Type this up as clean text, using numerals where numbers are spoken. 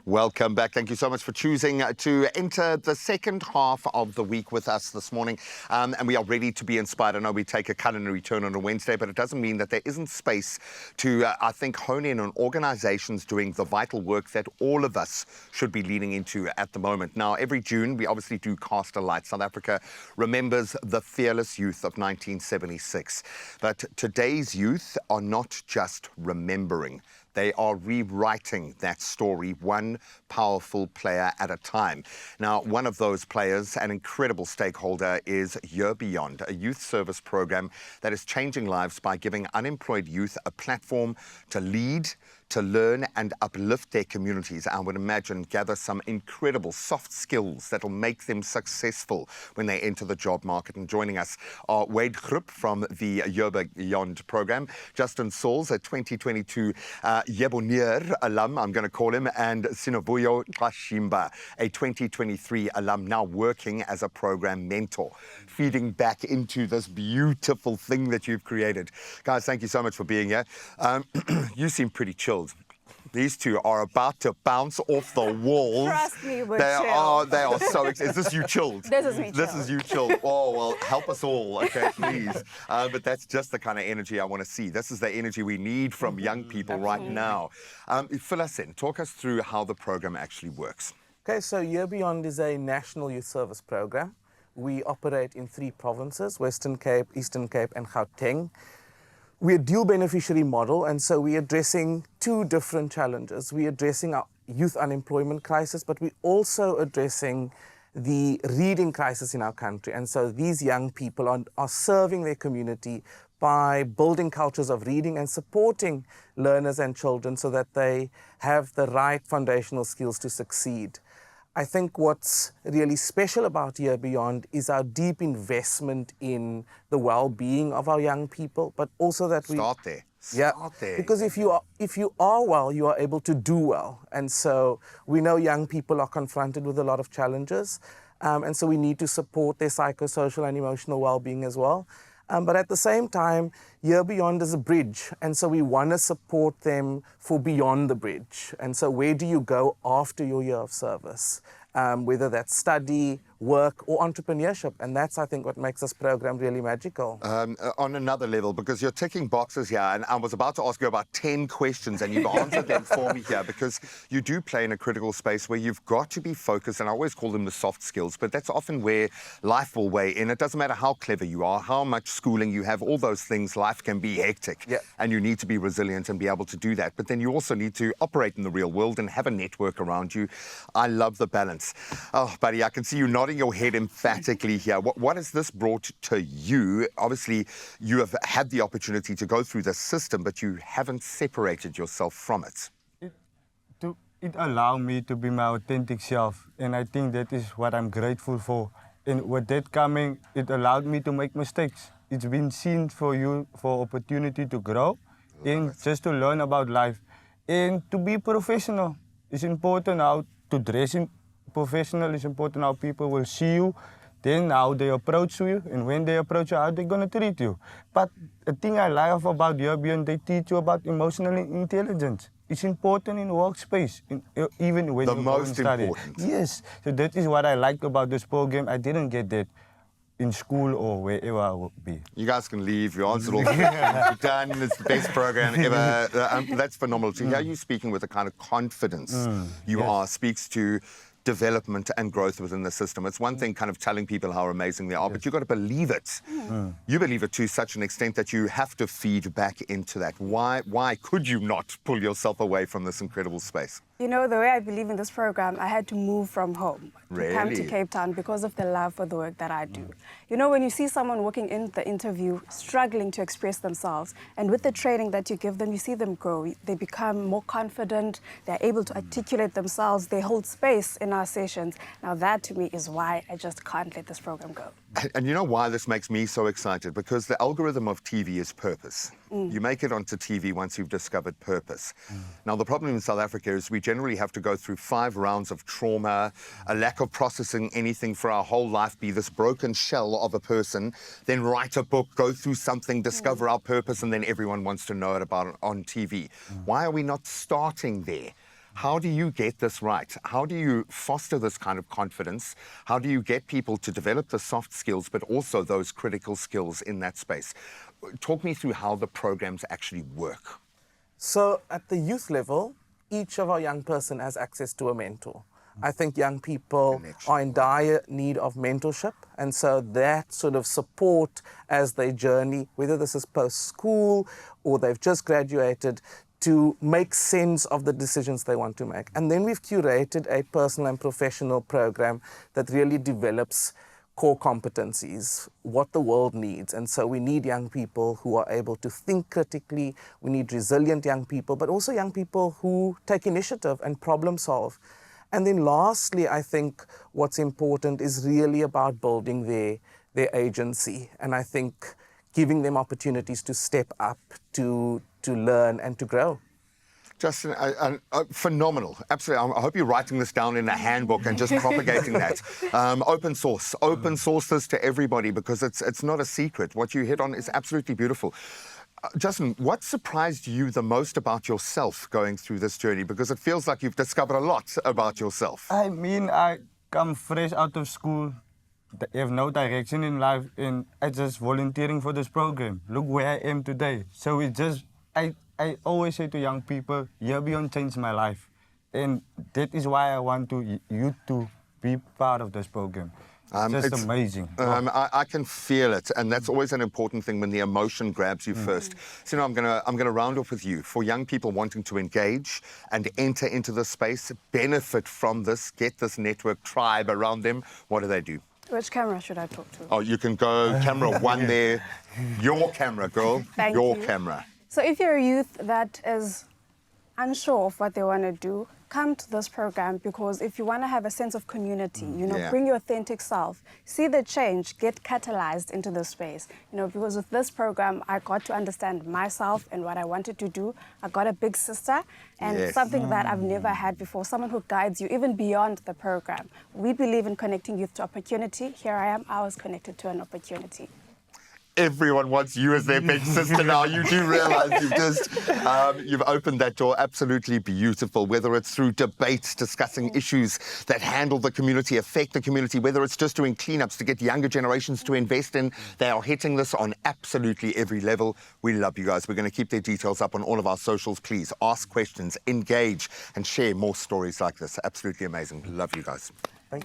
Welcome back. Thank you so much for choosing to enter the second half of the week with us this morning. And we are ready to be inspired. I know we take a culinary turn on a Wednesday, but it doesn't mean that there isn't space to, I think, hone in on organizations doing the vital work that all of us should be leaning into at the moment. Now, every June, we obviously do cast a light. South Africa remembers the fearless youth of 1976. But today's youth are not just remembering. They are rewriting that story, one powerful player at a time. Now, one of those players, an incredible stakeholder, is Year Beyond, a youth service program that is changing lives by giving unemployed youth a platform to lead, to learn and uplift their communities. I would imagine gather some incredible soft skills that will make them successful when they enter the job market. And joining us are Wade Groep from the Year Beyond program, Justin Sauls, a 2022 Yeboneer alum, I'm going to call him, and Sinobuyo Kashimba, a 2023 alum, now working as a program mentor, feeding back into this beautiful thing that you've created. Guys, thank you so much for being here. You seem pretty chilled. These two are about to bounce off the walls. Trust me, we're They are so excited. Is this you chilled? This is me chilled. This is you chilled. Oh, well, help us all, okay, please. But that's just the kind of energy I want to see. This is the energy we need from young people right now. Fill us in. Talk us through how the program actually works. Okay, so Year Beyond is a national youth service program. We operate in 3 provinces, Western Cape, Eastern Cape, and Gauteng. We're a dual beneficiary model, and so we're addressing 2 different challenges. We're addressing our youth unemployment crisis, but we're also addressing the reading crisis in our country. And so these young people are serving their community by building cultures of reading and supporting learners and children so that they have the right foundational skills to succeed. I think what's really special about Year Beyond is our deep investment in the well-being of our young people, but also that we Start there. Yeah, Start there. because if you are well, you are able to do well. And so we know young people are confronted with a lot of challenges, and so we need to support their psychosocial and emotional well-being as well. But at the same time, Year Beyond is a bridge, and so we want to support them for beyond the bridge. And so where do you go after your year of service? Whether that's study, work, or entrepreneurship. And that's, I think, what makes this program really magical. On another level, because you're ticking boxes here, and I was about to ask you about 10 questions, and you've answered them for me here, because you do play in a critical space where you've got to be focused, and I always call them the soft skills, but that's often where life will weigh in. It doesn't matter how clever you are, how much schooling you have, all those things, life can be hectic, and you need to be resilient and be able to do that. But then you also need to operate in the real world and have a network around you. I love the balance. Oh, buddy, I can see you nodding your head emphatically here. What has this brought to you? Obviously, you have had the opportunity to go through the system, but you haven't separated yourself from it. It allowed me to be my authentic self, and I think that is what I'm grateful for. And with that coming, it allowed me to make mistakes. It's been seen for you for opportunity to grow and just to learn about life. And to be professional, it's important how to dress in professional, it's important how people will see you, then how they approach you, and when they approach you, how they're going to treat you. But the thing I like about Year Beyond, they teach you about emotional intelligence. It's important in workspace, even when you go and study. The most important. Yes, so that is what I like about this program. I didn't get that in school or wherever I would be. You guys can leave. You answered all the questions. You're done. It's the best program ever. That's phenomenal. To hear you speaking with the kind of confidence you are speaks to development and growth within the system. It's one thing kind of telling people how amazing they are, but you've got to believe it. You believe it to such an extent that you have to feed back into that. Why could you not pull yourself away from this incredible space? You know, the way I believe in this program, I had to move from home to come to Cape Town because of the love for the work that I do. You know, when you see someone walking in the interview struggling to express themselves, and with the training that you give them, you see them grow. They become more confident, they're able to articulate themselves, they hold space in our sessions. Now that to me is why I just can't let this program go. And you know why this makes me so excited? Because the algorithm of TV is purpose. You make it onto TV once you've discovered purpose. Now, the problem in South Africa is we generally have to go through 5 rounds of trauma, a lack of processing anything for our whole life, be this broken shell of a person, then write a book, go through something, discover our purpose, and then everyone wants to know it about it on TV. Why are we not starting there? How do you get this right? How do you foster this kind of confidence? How do you get people to develop the soft skills, but also those critical skills in that space? Talk me through how the programs actually work. So at the youth level, each of our young person has access to a mentor. I think young people are in dire need of mentorship, and so that sort of support as they journey, whether this is post-school or they've just graduated, to make sense of the decisions they want to make. And then we've curated a personal and professional program that really develops core competencies, what the world needs. And so we need young people who are able to think critically, we need resilient young people, but also young people who take initiative and problem solve. And then lastly, I think what's important is really about building their agency. And I think giving them opportunities to step up, to learn and to grow. Justin, phenomenal. Absolutely. I hope you're writing this down in a handbook and just propagating that. Open source this to everybody, because it's not a secret. What you hit on is absolutely beautiful. Justin, what surprised you the most about yourself going through this journey? Because it feels like you've discovered a lot about yourself. I mean, I come fresh out of school, I have no direction in life, and I just volunteering for this program. Look where I am today. So it just, I always say to young people, Year Beyond changed my life. And that is why I want you to be part of this program. It's amazing. I can feel it, and that's always an important thing when the emotion grabs you first. So, I'm gonna round off with you. For young people wanting to engage and enter into this space, benefit from this, get this network tribe around them, what do? Which camera should I talk to? Oh, you can go camera one there. Your camera, girl. Thank Your you. camera. So if you're a youth that is unsure of what they want to do, come to this program, because if you want to have a sense of community, bring your authentic self, see the change, get catalyzed into the space. Because with this program, I got to understand myself and what I wanted to do. I got a big sister and something that I've never had before, someone who guides you even beyond the program. We believe in connecting youth to opportunity. Here I am, I was connected to an opportunity. Everyone wants you as their big sister now. You do realize you've opened that door. Absolutely beautiful, whether it's through debates, discussing issues that handle the community, affect the community, whether it's just doing cleanups to get younger generations to invest in. They are hitting this on absolutely every level. We love you guys. We're going to keep their details up on all of our socials. Please ask questions, engage, and share more stories like this. Absolutely amazing. Love you guys.